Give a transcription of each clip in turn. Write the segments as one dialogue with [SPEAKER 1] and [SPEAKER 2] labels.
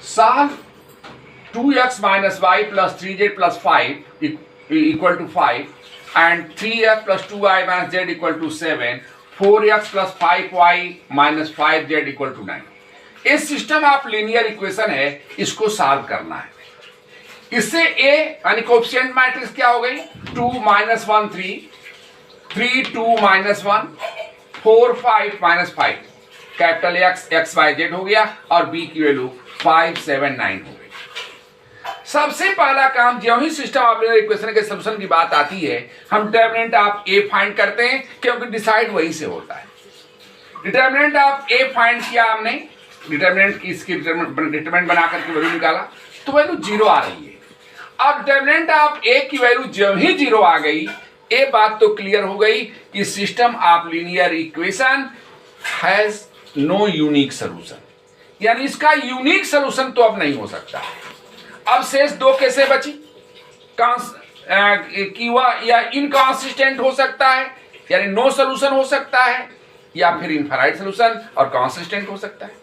[SPEAKER 1] Solve 2x minus Y plus 3z plus 5 equal to 5 and 3x plus 2y minus z equal to 7, 4x plus 5y minus 5z equal to 9। इस system of linear equation है, इसको solve करना है। इससे a यानी coefficient matrix क्या हो गई, 2 minus 1 3, 3 2 minus 1, 4 5 minus 5, capital x y z हो गया और b की वैल्यू 5 7 9 हो गई। सबसे पहला काम, जो ही सिस्टम ऑफ लीनियर इक्वेशन के सॉल्यूशन की बात आती है, हम डिटरमिनेंट ऑफ a फाइंड करते हैं, क्योंकि डिसाइड वहीं से होता है। डिटरमिनेंट ऑफ a फाइंड किया हमने, डिटरमिनेंट की इसकी डिटरमिनेंट बना करके वैल्यू निकाला, तो वैल्यू 0 आ रही है। अब डिटरमिनेंट ऑफ a की वैल्यू जब ही 0 आ गई, ये बात तो क्लियर हो गई कि system of linear equation has no unique solution, यानी इसका यूनिक सॉल्यूशन तो अब नहीं हो सकता। अब शेष दो कैसे बची, या इनकॉन्सिस्टेंट हो सकता है, यानी नो सॉल्यूशन हो सकता है, या फिर इनफाइनाइट सॉल्यूशन और कॉन्सिस्टेंट हो सकता है।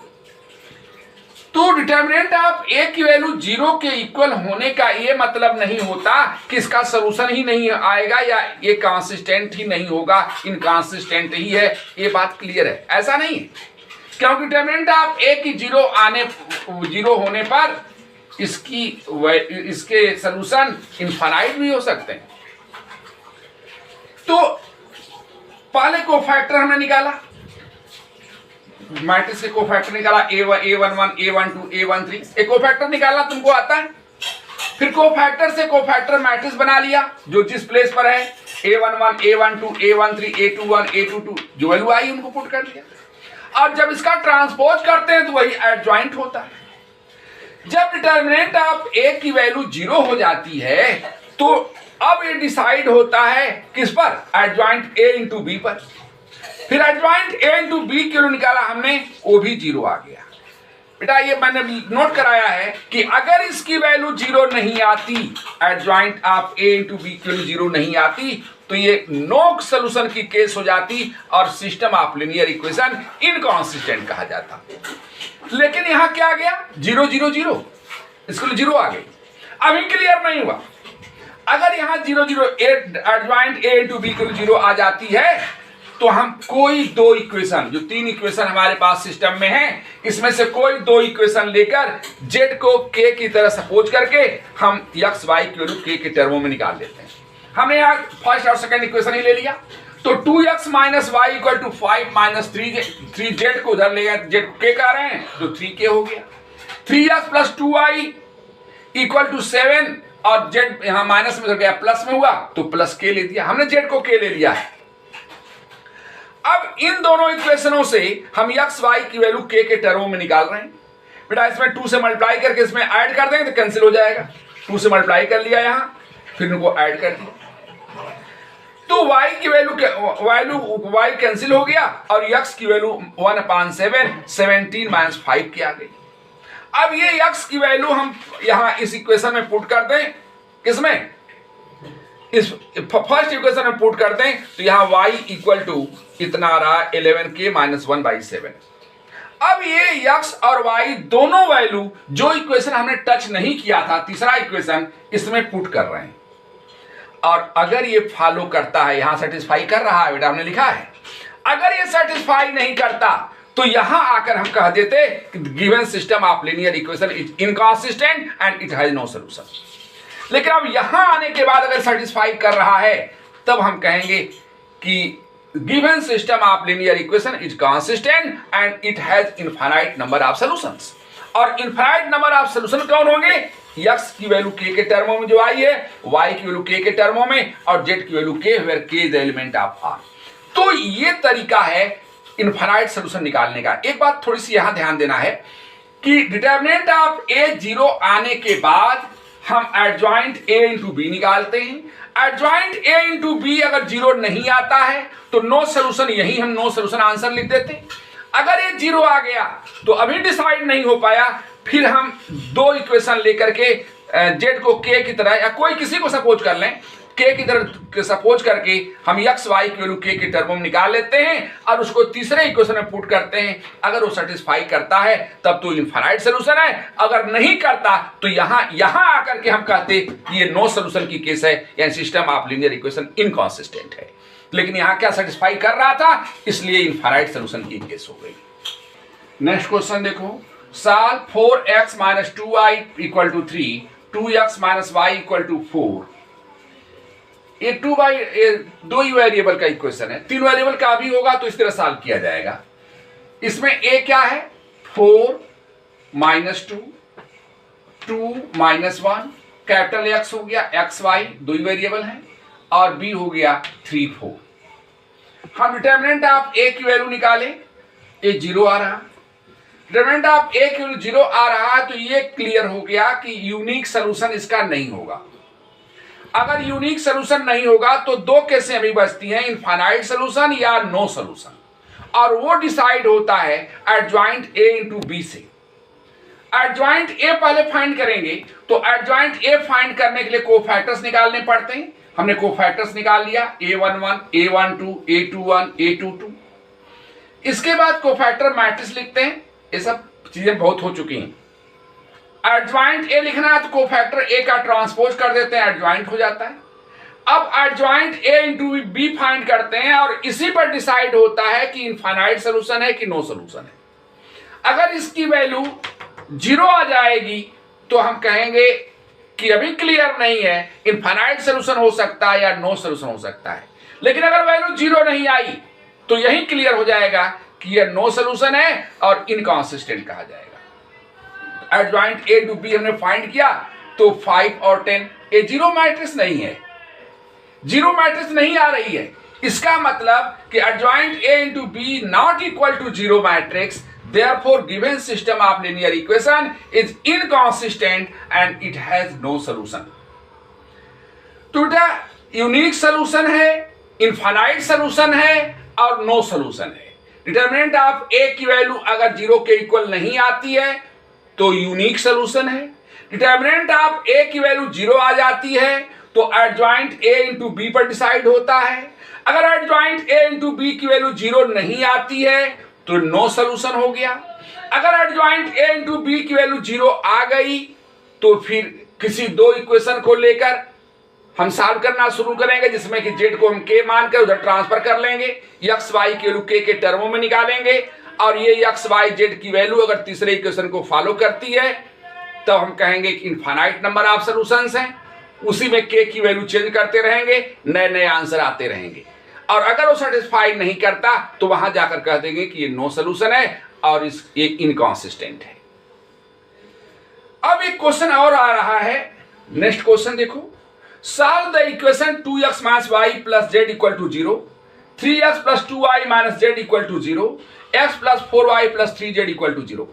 [SPEAKER 1] तो डिटरमिनेंट ऑफ a की वैल्यू 0 के इक्वल होने का ये मतलब नहीं होता कि इसका सॉल्यूशन ही नहीं आएगा या ये कॉन्सिस्टेंट ही नहीं होगा, इनकॉन्सिस्टेंट ही है। ये बात क्लियर है, ऐसा नहीं है, क्योंकि डिटरमिनेंट ऑफ a की 0 होने पर इसके सॉल्यूशन इनफाइनाइट भी हो सकते हैं। तो पहले कोफैक्टर हमने निकाला, मैट्रिक्स के कोफैक्टर निकाला, a11 a12 a13, एक कोफैक्टर निकालना तुमको आता है। फिर कोफैक्टर से कोफैक्टर मैट्रिक्स बना लिया जो जिस प्लेस पर है, a11 a12 a13 a21 a22, जो वैल्यू आई उनको पुट कर दिया। और जब इसका ट्रांसपोज करते हैं तो वही एडजॉइंट होता है। जब डिटरमिनेंट ऑफ a की वैल्यू 0 हो जाती है, तो अब ये डिसाइड होता है किस पर, एडजॉइंट a इंटू बी पर। फिर एडजॉइंट a इंटू बी की वैल्यू निकाला हमने, वो भी 0 आ गया। बेटा ये मैंने नोट कराया है कि अगर इसकी वैल्यू 0 नहीं आती, adjoint of a into B की वैल्यू 0 नहीं आती, तो ये नो सॉल्यूशन की केस हो जाती और system of linear equation inconsistent कहा जाता। लेकिन यहां क्या आ गया, 0 0 0, इसके लिए 0 आ गई। अभी क्लियर नहीं हुआ, अगर यहां 0 0 एडजॉइंट a इंटू बी की 0 आ जाती है, तो हम कोई दो इक्वेशन, जो 3 इक्वेशन हमारे पास सिस्टम में है, इसमें से कोई दो इक्वेशन लेकर z को k की तरह सपोज करके हम x y की वैल्यू k के टर्मों में निकाल लेते हैं। हमने यहाँ फर्स्ट और सेकंड इक्वेशन ही ले लिया, तो 2x minus Y equal to 5 minus 3z को उधर ले गए, z k का रहे हैं तो 3k हो गया। 3x plus 2y equal to 7 और z यहाँ माइनस में गया प्लस में हुआ तो प्लस k ले दिया, हमने z को k ले लिया है। अब इन दोनों इक्वेशनों से हम x y की वैल्यू k के टर्मों में निकाल रहे हैं। बेटा इसमें 2 से मल्टीप्लाई करके इसमें ऐड कर देंगे तो कैंसिल हो जाएगा। 2 से मल्टीप्लाई कर लिया यहां, फिर इनको ऐड कर दिया, तो y की वैल्यू y कैंसिल हो गया और x की वैल्यू 1/7 17 माइनस 5 की आ गई। अब ये x की वैल्यू हम यहां इस इक्वेशन में पुट कर दें, किसमें, इस फर्स्ट इक्वेशन में पुट करते हैं, तो यहां y इक्वल टू इतना आ रहा 11k माइनस 1/7। अब ये x और y दोनों वैल्यू जो इक्वेशन हमने टच नहीं किया था, तीसरा इक्वेशन, इसमें पुट कर रहे हैं। और अगर ये फॉलो करता है, यहां सेटिस्फाई कर रहा है, बेटा हमने लिखा है, अगर ये सेटिस्फाई नहीं करता तो यहां आकर हम कह देते कि given system of linear equation is inconsistent and it has no solution. लेकिन अब यहां आने के बाद अगर सेटिस्फाई कर रहा है, तब हम कहेंगे कि given system of linear equation is consistent and it has infinite number of solutions. और इनफाइनाइट नंबर ऑफ सॉल्यूशन कौन होंगे, x की वैल्यू k के टर्मों में जो आई है, y की वैल्यू k के टर्मों में, और z की value k where k is the element of r। तो ये तरीका है इनफाइनाइट सॉल्यूशन निकालने का। एक बात थोड़ी सी यहां ध्यान देना है कि डिटरमिनेंट ऑफ a 0 आने के बाद हम एडजॉइंट a इंटू बी निकालते हैं। एडजॉइंट a इंटू बी अगर 0 नहीं आता है तो नो सॉल्यूशन, यही हम नो सॉल्यूशन आंसर लिख देते हैं। अगर ये 0 आ गया तो अभी डिसाइड नहीं हो पाया, फिर हम दो इक्वेशन लेकर के z को k की तरह या कोई किसी को सपोज कर लें, k की तरह सपोज करके हम x y की वैल्यू k के टर्म में निकाल लेते हैं और उसको तीसरे इक्वेशन में पुट करते हैं। अगर वो सेटिस्फाई करता है तब तो इनफाइनाइट सोल्यूशन है, अगर नहीं करता तो यहां आकर के हम कहते कि ये नो सोल्यूशन की केस है, यानी system of linear equation inconsistent है। लेकिन यहां क्या सेटिस्फाई कर रहा था, इसलिए इनफाइनाइट सोल्यूशन की केस हो गई। नेक्स्ट क्वेश्चन देखो, solve 4x - 2y = 3, 2x - y = 4। ये 2y दो ही वेरिएबल का इक्वेशन है, 3 वेरिएबल का भी होगा तो इस तरह सॉल्व किया जाएगा। इसमें a क्या है, 4 - 2, 2 - 1, कैपिटल X हो गया, x y दो ही वेरिएबल है, और b हो गया 3 4। हम डिटरमिनेंट ऑफ a की वैल्यू निकालें, a 0 आ रहा, डिटरमिनेंट ऑफ a की वैल्यू 0 आ रहा है, तो ये क्लियर हो गया कि यूनिक सोल्यूशन इसका नहीं होगा। अगर यूनिक सोल्यूशन नहीं होगा तो दो केसें अभी बचती हैं, इनफाइनाइट सोल्यूशन या नो सोल्यूशन, और वो डिसाइड होता है एडजॉइंट a इंटू b से। एडजॉइंट a पहले फाइंड करेंगे, तो एडजॉइंट a फाइंड करने के लिए कोफैक्टर्स निकालने पड़ते हैं। हमने कोफैक्टर्स निकाल लिया, a11, a12, a21, a22। इसके बाद कोफैक्टर मैट्रिक्स लिखते हैं, ये सब चीजें बहुत हो चुकी हैं। एडजॉइंट a लिखना है तो कोफैक्टर a का ट्रांसपोज कर देते हैं, एडजॉइंट हो जाता है। अब adjoint a into b find करते हैं, और इसी पर डिसाइड होता है कि इनफाइनाइट सोल्यूशन है कि नो सोल्यूशन है। अगर इसकी वैल्यू 0 आ जाएगी तो हम कहेंगे कि अभी क्लियर नहीं है, इनफाइनाइट सोल्यूशन हो सकता है या नो सोल्यूशन हो सकता है। लेकिन अगर वैल्यू 0 नहीं आई तो यही क्लियर हो जाएगा कि यह नो सोल्यूशन है और इनकंसिस्टेंट कहा जाएगा। एडजॉइंट a टू b हमने फाइंड किया, तो 5 और 10, ये जीरो मैट्रिक्स नहीं है, जीरो मैट्रिक्स नहीं आ रही है। इसका मतलब कि adjoint a into b not equal to zero matrix, therefore given system of linear equation is inconsistent and it has no solution। तो बेटा यूनिक सोल्यूशन है, इनफाइनाइट सोल्यूशन है और नो सोल्यूशन है। डिटरमिनेंट ऑफ a की value अगर 0 के equal नहीं आती है तो यूनिक सोल्यूशन है। डिटरमिनेंट ऑफ a की वैल्यू 0 आ जाती है तो एडजॉइंट a इंटू b पर डिसाइड होता है। अगर एडजॉइंट a इंटू b की वैल्यू 0 नहीं आती है तो नो सोल्यूशन हो गया। अगर एडजॉइंट a इंटू b की वैल्यू 0 आ गई तो फिर किसी दो इक्वेशन को लेकर हम सॉल्व करना शुरू करेंगे, जिसमें कि z को हम k मानकर उधर ट्रांसफर कर लेंगे, x y की वैल्यू k के टर्मों में निकालेंगे, और ये x y z की वैल्यू अगर तीसरे इक्वेशन को फॉलो करती है तो हम कहेंगे कि इनफाइनाइट नंबर ऑफ सॉल्यूशंस हैं। उसी में k की वैल्यू चेंज करते रहेंगे, नए नए आंसर आते रहेंगे, और अगर वो सेटिस्फाई नहीं करता तो वहां जाकर कह देंगे कि ये नो सोल्यूशन है और ये इनकंसिस्टेंट है। अब एक क्वेश्चन और आ रहा है, नेक्स्ट क्वेश्चन देखो, solve the equation 2x - y + z = 0, 3x + 2y - z = 0, x + 4y + 3z = 0।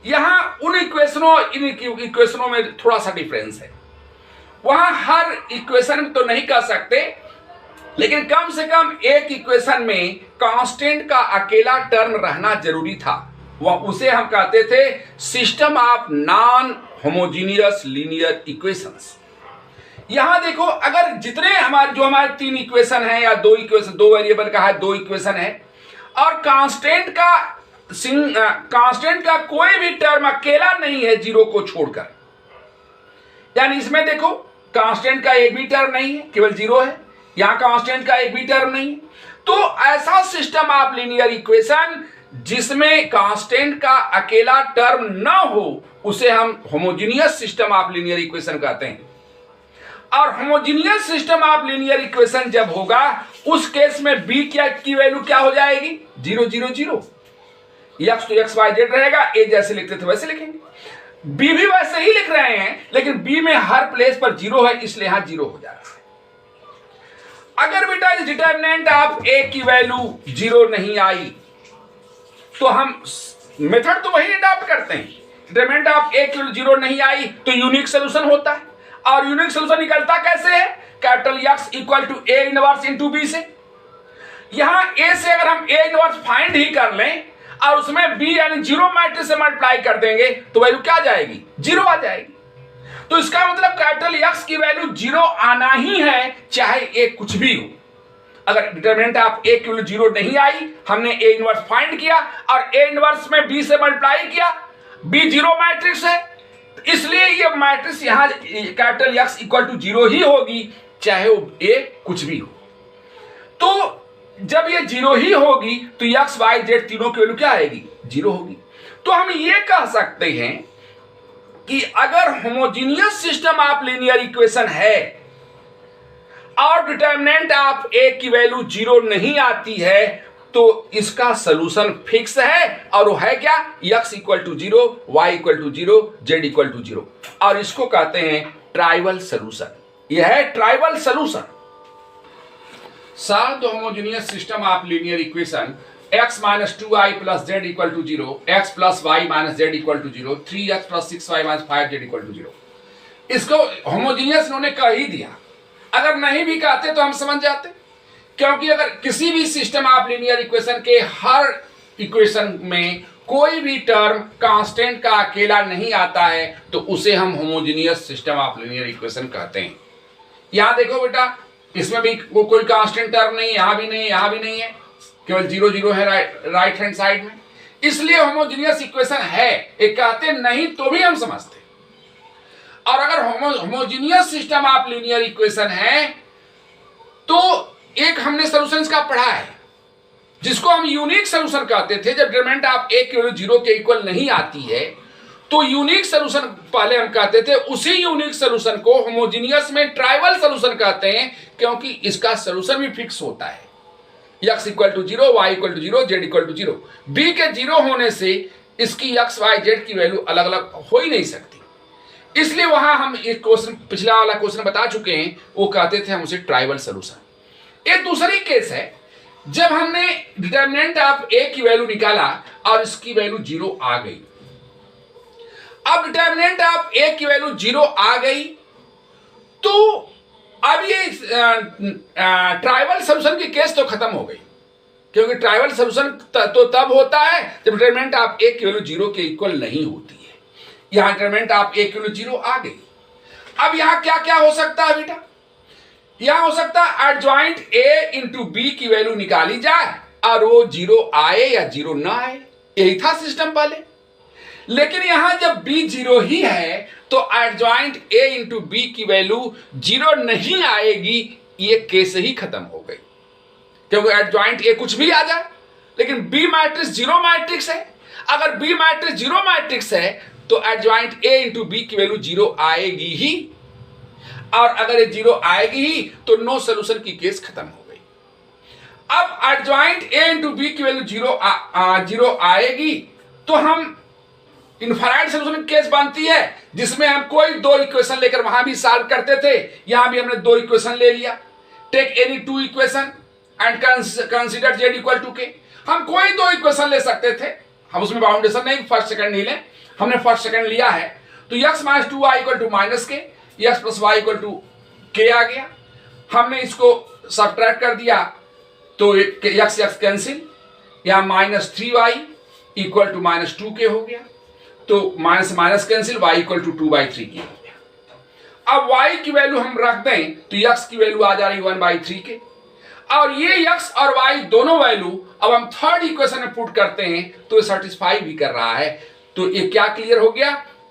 [SPEAKER 1] यहां इन इक्वेशनों में थोड़ा सा डिफरेंस है। वहां हर इक्वेशन तो नहीं कर सकते, लेकिन कम से कम एक इक्वेशन में कांस्टेंट का अकेला टर्म रहना जरूरी था। वह उसे हम कहते थे system of non homogeneous linear equations. यहां देखो, अगर जितने हमारे 3 इक्वेशन है या 2 इक्वेशन, 2 वेरिएबल का है, 2 इक्वेशन है, और कांस्टेंट का कोई भी टर्म अकेला नहीं है 0 को छोड़कर, यानी इसमें देखो कांस्टेंट का एक भी टर्म नहीं है, केवल 0 है, यहां कांस्टेंट का एक भी टर्म नहीं, तो ऐसा सिस्टम ऑफ लीनियर इक्वेशन जिसमें कांस्टेंट का अकेला टर्म न हो उसे हम homogeneous system of linear equation कहते हैं। और homogeneous system of linear equation जब होगा उस केस में b की वैल्यू क्या हो जाएगी, 0 0 0। x तो x y z रहेगा, a जैसे लिखते थे वैसे लिखेंगे, b भी वैसे ही लिख रहे हैं, लेकिन b में हर प्लेस पर 0 है, इसलिए यहां 0 हो जा रहा है। अगर बेटा इस डिटरमिनेंट ऑफ a की वैल्यू 0 नहीं आई तो हम मेथड तो वही अडॉप्ट करते हैं। डिटरमिनेंट ऑफ a की वैल्यू 0 नहीं आई तो यूनिक सोल्यूशन होता है, और यूनिक सोल्यूशन निकलता कैसे है, capital X = a inverse into b से। यहां a से अगर हम a इनवर्स फाइंड ही कर लें और उसमें b यानी जीरो मैट्रिक्स से मल्टीप्लाई कर देंगे तो वैल्यू क्या आ जाएगी, 0 आ जाएगी। तो तो इसका मतलब कैपिटल एक्स की वैल्यू 0 आना ही है, चाहे ए कुछ भी हो। अगर डिटरमिनेंट ऑफ ए की वैल्यू 0 नहीं आई, हमने ए इनवर्स फाइंड किया और ए इनवर्स में बी से मल्टीप्लाई किया, बी 0 मैट्रिक्स है, इसलिए ये मैट्रिक्स यहां कैपिटल एक्स इक्वल टू 0 ही होगी, चाहे वो ए कुछ भी हो। तो जब ये 0 ही होगी तो एक्स वाई जेड तीनों की वैल्यू क्या आएगी? 0 होगी। तो हम ये कह सकते हैं कि अगर homogeneous system of linear equation है और डिटरमिनेंट ऑफ ए की वैल्यू 0 नहीं आती है, तो इसका सलूशन फिक्स है, और वो है क्या? x equal to 0, y equal to 0, z equal to 0, और इसको कहते हैं ट्राइवल सलूशन। यह है trivial solution. Solve the homogeneous system of linear equation x minus 2i plus z equal to 0, x plus y minus z equal to 0, 3x plus 6y minus 5z equal to 0। इसको homogeneous उन्होंने कह ही दिया, अगर नहीं भी कहते तो हम समझ जाते, क्योंकि अगर किसी भी सिस्टम ऑफ लीनियर इक्वेशन के हर इक्वेशन में कोई भी टर्म कांस्टेंट का अकेला नहीं आता है तो उसे हम homogeneous system of linear equation कहते हैं। यहां देखो बेटा, इसमें भी कोई कांस्टेंट टर्म नहीं, यहां भी नहीं, यहां भी नहीं है, केवल 0 0 है राइट हैंड साइड में, इसलिए होमोजेनियस इक्वेशन है। एक कहते नहीं तो भी हम समझते। और अगर homogeneous system of linear equation है तो एक हमने सॉल्यूशन इसका पढ़ा है जिसको हम यूनिक सॉल्यूशन कहते थे। जब डिटरमिनेंट ऑफ ए की वैल्यू 0 के इक्वल नहीं आती है तो यूनिक सॉल्यूशन पहले हम कहते थे, उसी यूनिक सॉल्यूशन को होमोजेनियस में ट्राइवल सॉल्यूशन कहते हैं, क्योंकि इसका सॉल्यूशन भी फिक्स होता है। x equal to 0, y equal to 0, z equal to 0। b के 0 होने से इसकी x y z की वैल्यू अलग अलग हो ही नहीं सकती, इसलिए वहां हम एक क्वेश्चन, पिछला वाला क्वेश्चन बता चुके हैं, वो कहते थे हम उसे ट्राइवल सॉल्यूशन। एक दूसरी केस है जब हमने डिटरमिनेंट ऑफ ए की वैल्यू निकाला और इसकी वैल्यू 0 आ गई। अब डिटरमिनेंट ऑफ ए की वैल्यू 0 आ गई तो अब ये ट्राइवल सॉल्यूशन की केस तो खत्म हो गई, क्योंकि ट्राइवल सॉल्यूशन तो तब होता है जब डिटरमिनेंट ऑफ ए की वैल्यू 0 के इक्वल नहीं होती है। यहां डिटरमिनेंट ऑफ ए की वैल्यू 0 आ गई। अब यहां क्या क्या हो सकता है बेटा? यहां हो सकता है एडजॉइंट ए इंटू बी की वैल्यू निकाली जाए और वो 0 आए या 0 ना आए, यही था सिस्टम पहले। लेकिन यहां जब b 0 ही है तो एडजॉइंट a इंटू बी की वैल्यू 0 नहीं आएगी, ये केस ही खत्म हो गई, क्योंकि एडजॉइंट a कुछ भी आ जाए, लेकिन b मैट्रिक्स 0 मैट्रिक्स है। अगर b मैट्रिक्स 0 मैट्रिक्स है तो एडजॉइंट a इंटू बी की वैल्यू 0 आएगी ही, और अगर ये 0 आएगी ही तो नो सोल्यूशन की केस खत्म हो गई। अब एडजॉइंट a इंटू बी की वैल्यू 0 आएगी तो हम इनफाइनाइट सॉल्यूशन की केस बनती है, जिसमें हम कोई दो इक्वेशन लेकर वहां भी सॉल्व करते थे, यहां भी हमने दो इक्वेशन ले लिया। Take any two equation and consider z equal to k. हम कोई दो इक्वेशन ले सकते थे, हम उसमें बाउंडेशन नहीं, फर्स्ट सेकंड नहीं ले, हमने फर्स्ट सेकंड लिया है। तो x minus 2y equal to minus k, x plus y equal to k आ गया। हमने इसको सब्ट्रैक्ट कर दिया तो x कैंसिल, यहां minus 3y equal to minus 2k हो गया, तो minus minus cancel, y equal to 2/3 की हो गया। अब y की वैल्यू हम रख दें तो x की वैल्यू आ जा रही 1/3 के, और ये x और y दोनों वैल्यू अब हम थर्ड इक्वेशन में पुट करते हैं तो सेटिस्फाई भी कर रहा है। तो ये क्या क्लियर हो गया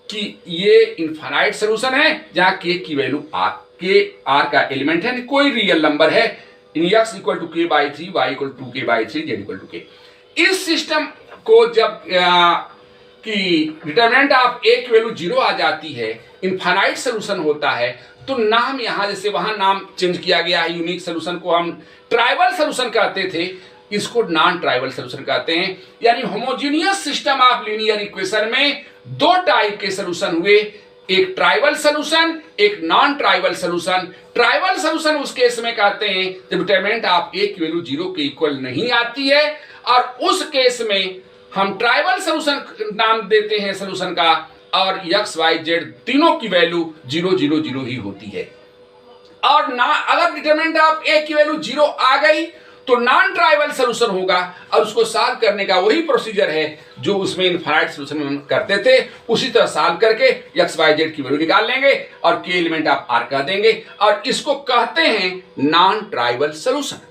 [SPEAKER 1] कि ये इनफाइनाइट सॉल्यूशन है जहां k की वैल्यू r का एलिमेंट है, कोई रियल नंबर है। इन x equal to k/3, y equal to k/3, z equal to k। इस सिस्टम को जब कि डिटरमिनेंट ऑफ ए की वैल्यू 0 आ जाती है, इनफाइनाइट सॉल्यूशन होता है, तो नाम यहां जैसे वहां नाम चेंज किया गया है। यूनिक सॉल्यूशन को हम ट्राइवल सॉल्यूशन कहते थे, इसको नॉन ट्राइवल सॉल्यूशन कहते हैं। यानी homogeneous system of linear equation में दो टाइप के सॉल्यूशन हुए, एक ट्राइवल सॉल्यूशन, एक non trivial solution. Trivial solution उस केस में कहते हैं जब डिटरमिनेंट ऑफ ए की वैल्यू 0 के इक्वल नहीं आती है, और उस केस में हम ट्राइवल सॉल्यूशन नाम देते हैं सॉल्यूशन का, और x y z तीनों की वैल्यू 0 0 0 ही होती है। और ना अगर डिटरमिनेंट ऑफ a की वैल्यू 0 आ गई तो नॉन ट्राइवल सोल्यूशन होगा और उसको सॉल्व करने का वही प्रोसीजर है जो उसमें इनफाइनाइट सोल्यूशन में हम करते थे। उसी तरह सॉल्व करके एक्स वाई जेड की वैल्यू निकाल लेंगे और के एलिमेंट आप आर कह देंगे और इसको कहते हैं नॉन ट्राइवल सोल्यूशन।